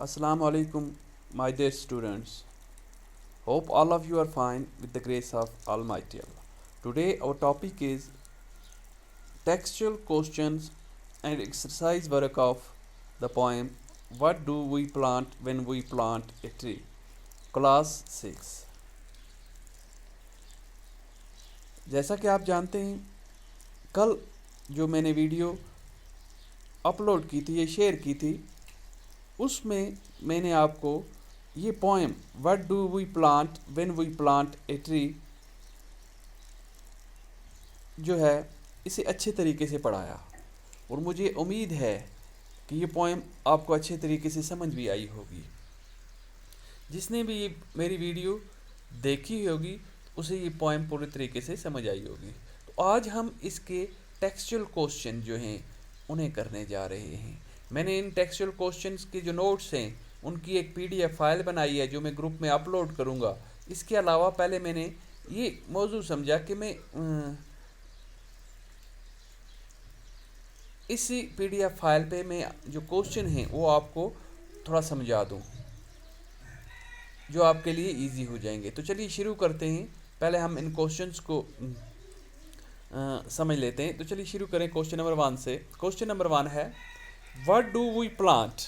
Assalamu alaikum, my dear students. Hope all of you are fine with the grace of Almighty Allah. Today, our topic is textual questions and exercise work of the poem What Do We Plant When We Plant a Tree? Class 6. जैसा कि आप जानते हैं, कल जो मैंने video upload की थी या शेयर की थी, उसमें मैंने आपको ये poem what do we plant when we plant a tree जो है इसे अच्छे तरीके से पढ़ाया और मुझे उम्मीद है कि ये पोएम आपको अच्छे तरीके से समझ भी आई होगी। जिसने भी ये मेरी वीडियो देखी होगी उसे ये पोएम पूरी तरीके से समझ आई होगी। तो आज हम इसके टेक्सचुअल क्वेश्चन जो हैं उन्हें करने जा रहे हैं। मैंने इन टेक्सचुअल क्वेश्चंस के जो नोट्स हैं उनकी एक पीडीएफ फाइल बनाई है जो मैं ग्रुप में अपलोड करूँगा। इसके अलावा पहले मैंने ये मौजू समझा कि मैं इसी पीडीएफ फाइल पे मैं जो क्वेश्चन हैं वो आपको थोड़ा समझा दूँ जो आपके लिए इजी हो जाएंगे। तो चलिए शुरू करते हैं। पहले हम इन क्वेश्चंस को समझ लेते हैं। तो चलिए शुरू करें क्वेश्चन नंबर 1 से। क्वेश्चन नंबर 1 है What do we plant?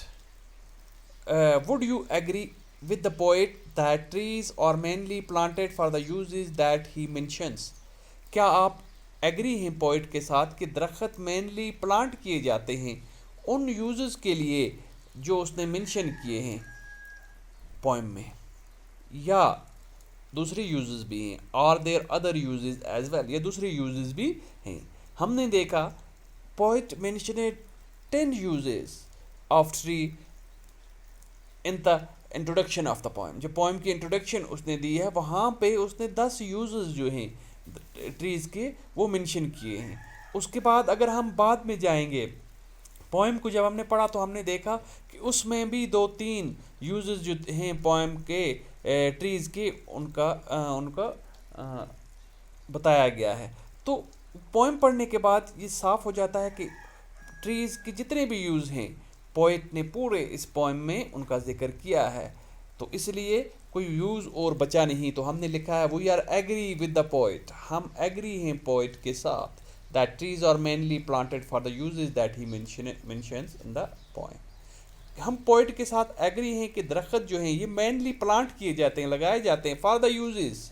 Would you agree with the poet that trees are mainly planted for the uses that he mentions? क्या आप एग्री हैं पोइट के साथ कि दरख्त मेनली प्लांट किए जाते हैं उन यूजेस के लिए जो उसने मेंशन किए हैं पोएम में, या दूसरे यूजेस भी हैं? Are there other uses as well, या दूसरे यूजेस भी हैं? हमने देखा poet mentioned 10 uses of tree in the introduction of the poem। जो पोएम की इंट्रोडक्शन उसने दी है वहाँ पे उसने 10 यूजेस जो हैं ट्रीज़ के वो मेंशन किए हैं। उसके बाद अगर हम बाद में जाएंगे पोएम को जब हमने पढ़ा तो हमने देखा कि उसमें भी 2-3 यूजेस जो हैं पोएम के ट्रीज़ के उनका बताया गया है। तो पोएम पढ़ने के बाद ये साफ़ हो जाता है कि ट्रीज़ के जितने भी यूज़ हैं पोइट ने पूरे इस पोएम में उनका जिक्र किया है। तो इसलिए कोई यूज़ और बचा नहीं। तो हमने लिखा है we are agree with the poet, हम एग्री हैं पोइट के साथ that trees are mainly planted for the uses that he mentions in the poem. हम पोइट के साथ एग्री हैं कि दरख्त जो हैं ये मेनली प्लांट किए जाते हैं, लगाए जाते हैं फॉर द यूजेस,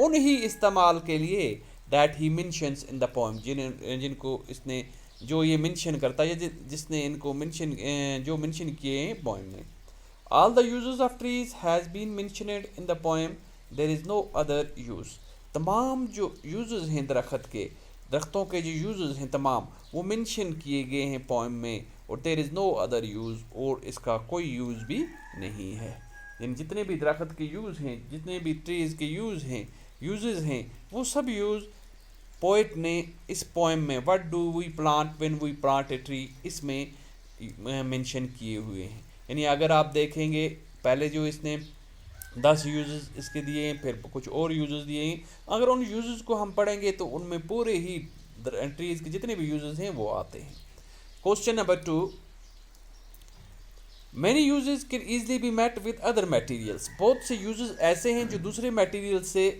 उन ही इस्तेमाल के लिए that he mentions in the poem, जिनको इसने जो ये मेंशन करता है जिसने इनको जो मेंशन किए हैं पोएम में। All the uses of trees has been mentioned in the poem, there is no other use. तमाम जो यूजेस हैं दरख्तों के जो यूजेस हैं तमाम वो मेंशन किए गए हैं पोएम में, और there is no other use, और इसका कोई यूज़ भी नहीं है। यानी जितने भी दरख्त के यूज़ हैं, जितने भी ट्रीज़ के यूजेस हैं वो सब यूज़ पोइट ने इस पोएम में what do we plant when we plant a tree इसमें मेंशन किए हुए हैं। यानी अगर आप देखेंगे पहले जो इसने 10 यूजेस इसके दिए हैं, फिर कुछ और यूजेस दिए हैं। अगर उन यूजेस को हम पढ़ेंगे तो उनमें पूरे ही ट्रीज़ के जितने भी यूजेस हैं वो आते हैं। Question number 2, many uses can easily be met with other materials. बहुत से यूजेस ऐसे हैं जो दूसरे मटेरियल से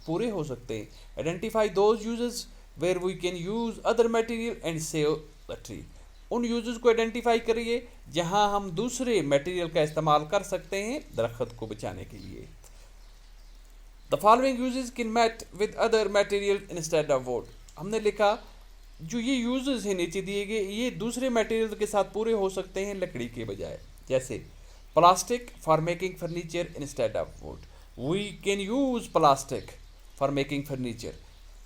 पूरे हो सकते हैं। Identify those uses where we can use other material and save the tree. उन यूजेस को आइडेंटिफाई करिए जहां हम दूसरे मटेरियल का इस्तेमाल कर सकते हैं दरख्त को बचाने के लिए। The following uses can met with other material instead of wood. हमने लिखा जो ये यूजेस हैं नीचे दिए गए ये दूसरे मटेरियल के साथ पूरे हो सकते हैं लकड़ी के बजाय। जैसे plastic for making furniture instead of wood, we can use plastic for making furniture.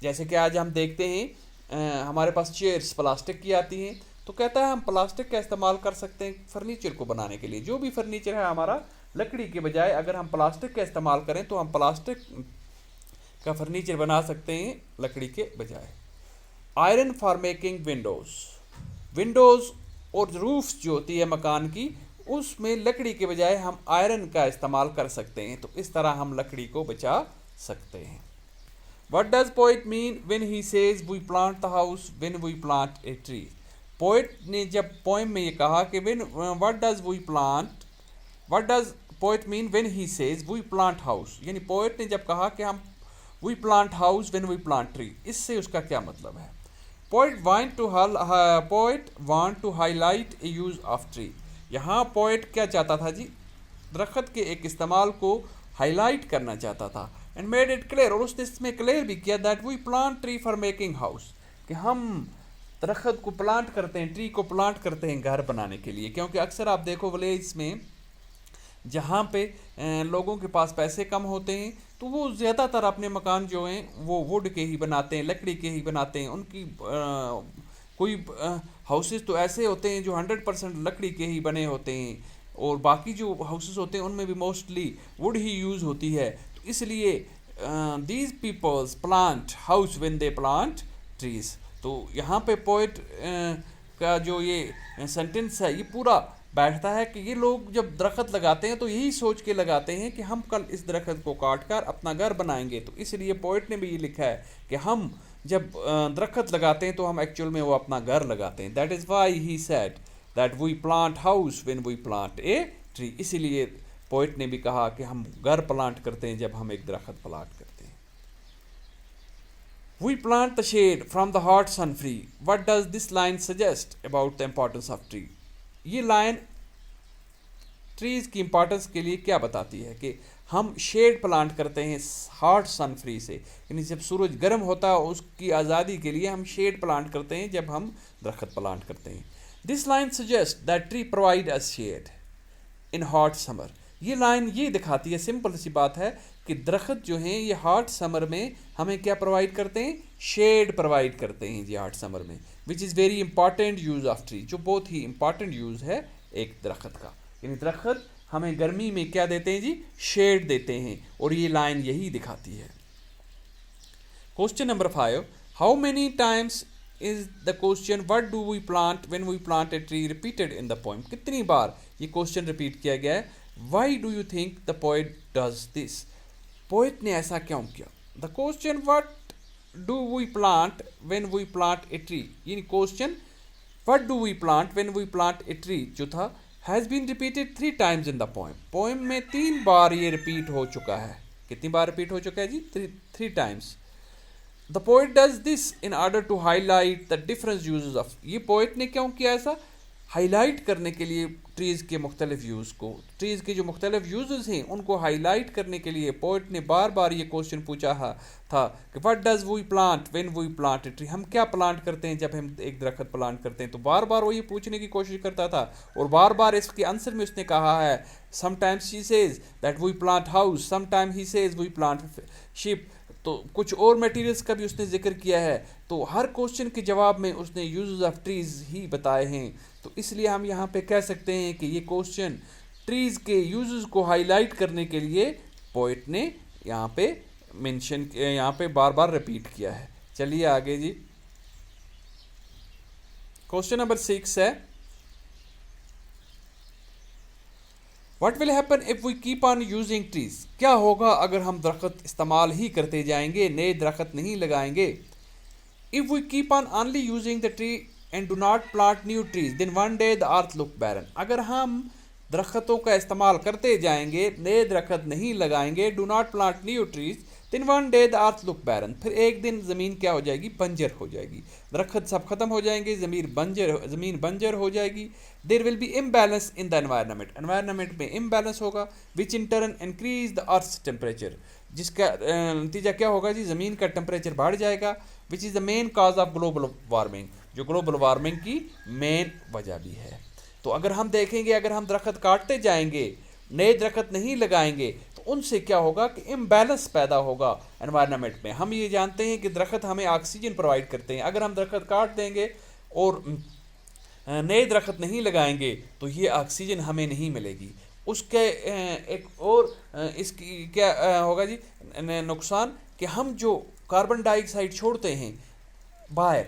जैसे कि आज हम देखते हैं हमारे पास चेयर्स प्लास्टिक की आती हैं, तो कहता है हम प्लास्टिक का इस्तेमाल कर सकते हैं फर्नीचर को बनाने के लिए। जो भी फर्नीचर है हमारा लकड़ी के बजाय अगर हम प्लास्टिक का इस्तेमाल करें तो हम प्लास्टिक का फर्नीचर बना सकते हैं लकड़ी के बजाय। आयरन फॉर मेकिंग विंडोज़ और रूफ्स जो होती है मकान की उसमें लकड़ी के बजाय हम आयरन का इस्तेमाल कर सकते हैं। तो इस तरह हम लकड़ी को बचा सकते हैं। What does poet mean when he says we plant the house when we plant a tree? Poet ने जब पोएम में ये कहा कि what does we plant what does poet mean when he says we plant house, यानी poet ने जब कहा कि हम we plant house when we plant tree, इससे उसका क्या मतलब है? Poet want to highlight a use of tree, यहाँ पोएट क्या चाहता था जी? दरख्त के एक इस्तेमाल को हाईलाइट करना चाहता था। एंड मेड इट क्लियर, और उसने इसमें क्लियर भी किया that we plant tree for making house, कि हम दरख्त को प्लांट करते हैं, ट्री को प्लांट करते हैं घर बनाने के लिए। क्योंकि अक्सर आप देखो विलेज में जहाँ पे लोगों के पास पैसे कम होते हैं तो वो ज़्यादातर अपने मकान जो हैं वो वुड के ही बनाते हैं, लकड़ी के ही बनाते हैं। उनकी कोई हाउसेस तो ऐसे होते हैं जो 100% लकड़ी के ही बने होते हैं, और बाकी जो हाउसेस होते हैं उनमें भी मोस्टली वुड ही यूज़ होती है। तो इसलिए these peoples plant house when they plant trees. तो यहाँ पे पोएट का जो ये सेंटेंस है ये पूरा बैठता है कि ये लोग जब दरख्त लगाते हैं तो यही सोच के लगाते हैं कि हम कल इस दरख्त को काट कर अपना घर बनाएंगे। तो इसलिए पोएट ने भी ये लिखा है कि हम जब दरख्त लगाते हैं तो हम एक्चुअल में वो अपना घर लगाते हैं। That is why he said that we plant house when we plant a tree. इसीलिए पोएट ने भी कहा कि हम घर प्लांट करते हैं जब हम एक दरख्त प्लांट करते हैं। We plant the shade from the hot sun free. What does this line suggest about the importance of tree? ये लाइन ट्रीज की इंपॉर्टेंस के लिए क्या बताती है कि हम शेड प्लांट करते हैं हॉट सन फ्री से, यानी जब सूरज गर्म होता है उसकी आज़ादी के लिए हम शेड प्लांट करते हैं जब हम दरख्त प्लांट करते हैं। This line suggest that tree provide us shade in hot summer. ये लाइन ये दिखाती है, सिंपल सी बात है, कि दरख्त जो हैं ये हॉट समर में हमें क्या प्रोवाइड करते हैं? शेड प्रोवाइड करते हैं जी हॉट समर में, which is very important use of tree, जो बहुत ही इंपॉर्टेंट यूज़ है एक दरख्त का। यानी दरख्त हमें गर्मी में क्या देते हैं जी? शेड देते हैं, और ये लाइन यही दिखाती है। Question number 5, how many times is the question what do we plant when we plant a tree repeated in the poem? कितनी बार ये क्वेश्चन रिपीट किया गया है? Why do you think the poet does this? Poet ने ऐसा क्यों किया? The question what do we plant when we plant a tree, यानी question what do we plant when we plant a tree जो था has been repeated 3 times in the poem. Poem में 3 बार ये repeat हो चुका है। कितनी बार रिपीट हो चुका है जी? 3 times. The poet does this in order to highlight the different uses of. ये पोएट ने क्यों किया ऐसा? हाईलाइट करने के लिए ट्रीज़ के मुख्तलिफ यूज़ को, ट्रीज़ के जो मुख्तलिफ यूज़ हैं उनको हाईलाइट करने के लिए पोएट ने बार बार ये क्वेश्चन पूछा था कि what does we plant when we plant a tree, हम क्या प्लांट करते हैं जब हम एक दरख्त प्लांट करते हैं। तो बार बार वो ये पूछने की कोशिश करता था, और बार बार इसके आंसर में उसने कहा है sometimes he says that we plant house, sometime he says we plant ship. तो कुछ और मटेरियल्स का भी उसने जिक्र किया है। तो हर क्वेश्चन के जवाब में उसने यूजेस ऑफ ट्रीज़ ही बताए हैं। तो इसलिए हम यहाँ पे कह सकते हैं कि ये क्वेश्चन ट्रीज़ के यूजेस को हाईलाइट करने के लिए पोएट ने यहाँ पे मेंशन, यहाँ पे बार बार रिपीट किया है। चलिए आगे जी, क्वेश्चन नंबर 6 है what will happen if we keep on using trees? क्या होगा अगर हम दरख्त इस्तेमाल ही करते जाएंगे, नए दरख्त नहीं लगाएंगे? If we keep on only using the tree and do not plant new trees then one day the earth look barren. अगर हम दरख्तों का इस्तेमाल करते जाएंगे, नए दरख्त नहीं लगाएंगे, do not plant new trees then one day the earth look barren, फिर एक दिन ज़मीन क्या हो जाएगी? बंजर हो जाएगी। दरख्त सब खत्म हो जाएंगे, ज़मीन बंजर हो जाएगी। There will be imbalance in the environment, environment में इम्बैलेंस होगा, which in turn increase the earth's temperature, जिसका नतीजा क्या होगा जी? ज़मीन का टेम्परेचर बढ़ जाएगा, which is the main cause of global warming, जो ग्लोबल वार्मिंग की मेन वजह भी है। तो अगर हम देखेंगे, अगर हम दरख्त काटते जाएंगे, नए दरख्त नहीं लगाएंगे, तो उनसे क्या होगा कि इम्बैलेंस पैदा होगा एनवायरनमेंट में। हम ये जानते हैं कि दरख्त हमें ऑक्सीजन प्रोवाइड करते हैं। अगर हम दरख्त काट देंगे और नए दरख्त नहीं लगाएंगे तो ये ऑक्सीजन हमें नहीं मिलेगी। उसके एक और इसकी क्या होगा जी नुकसान, कि हम जो कार्बन डाइऑक्साइड छोड़ते हैं बाहर,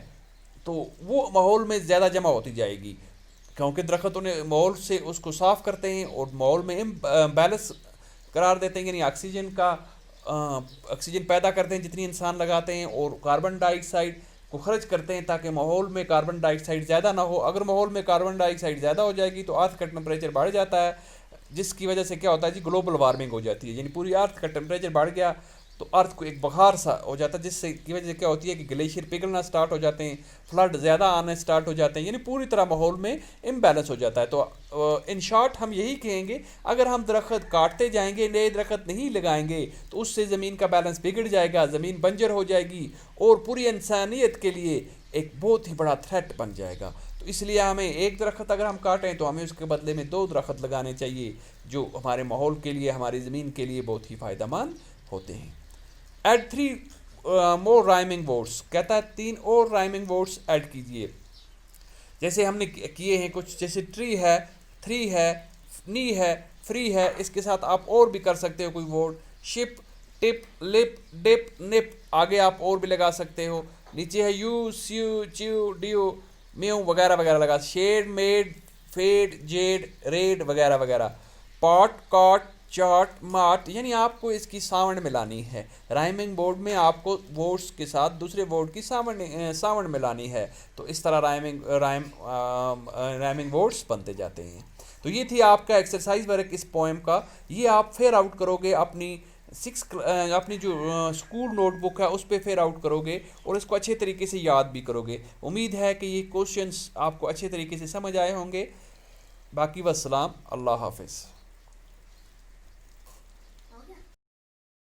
तो वो माहौल में ज़्यादा जमा होती जाएगी, क्योंकि दरख्तों ने माहौल से उसको साफ़ करते हैं और माहौल में बैलेंस करार देते हैं, यानी ऑक्सीजन पैदा करते हैं जितनी इंसान लगाते हैं, और कार्बन डाइऑक्साइड को खर्च करते हैं ताकि माहौल में कार्बन डाइऑक्साइड ज़्यादा ना हो। अगर माहौल में कार्बन डाइऑक्साइड ज़्यादा हो जाएगी तो अर्थ का टेम्परेचर बढ़ जाता है, जिसकी वजह से क्या होता है जी, ग्लोबल वार्मिंग हो जाती है, यानी पूरी अर्थ का टेम्परेचर बढ़ गया तो अर्थ को एक बुखार सा हो जाता है, जिससे की वजह से क्या होती है कि ग्लेशियर पिघलना स्टार्ट हो जाते हैं, फ्लड ज़्यादा आने स्टार्ट हो जाते हैं, यानी पूरी तरह माहौल में इम्बैलेंस हो जाता है। तो इन शॉर्ट हम यही कहेंगे, अगर हम दरख्त काटते जाएंगे, नए दरख्त नहीं लगाएंगे तो उससे ज़मीन का बैलेंस बिगड़ जाएगा, ज़मीन बंजर हो जाएगी और पूरी इंसानियत के लिए एक बहुत ही बड़ा थ्रेट बन जाएगा। तो इसलिए हमें एक दरख्त अगर हम काटें तो हमें उसके बदले में 2 दरख्त लगाने चाहिए, जो हमारे माहौल के लिए, हमारी ज़मीन के लिए बहुत ही फ़ायदेमंद होते हैं। ऐड 3 मोर राइमिंग वर्ड्स, कहता है 3 और राइमिंग वर्ड्स ऐड कीजिए। जैसे हमने किए हैं कुछ, जैसे ट्री है, थ्री है, नी है, फ्री है, इसके साथ आप और भी कर सकते हो कोई word, ship, tip, lip, dip, nip, आगे आप और भी लगा सकते हो। नीचे है you, sue, chew, dew, mew वगैरह वगैरह लगा, shed, med, fed, zed, red वगैरह वगैरह। पॉट, कॉट, चाट, माट, यानी आपको इसकी सावण मिलानी है। राइमिंग बोर्ड में आपको वर्ड्स के साथ दूसरे वर्ड की सावण मिलानी है। तो इस तरह राइमिंग वर्ड्स बनते जाते हैं। तो ये थी आपका एक्सरसाइज वर्क इस पोएम का। ये आप फेयर आउट करोगे अपनी अपनी जो स्कूल नोटबुक है उस पर फेयर आउट करोगे और इसको अच्छे तरीके से याद भी करोगे। उम्मीद है कि ये क्वेश्चंस आपको अच्छे तरीके से समझ आए होंगे। बाकी वस्सलाम, अल्लाह हाफिज़।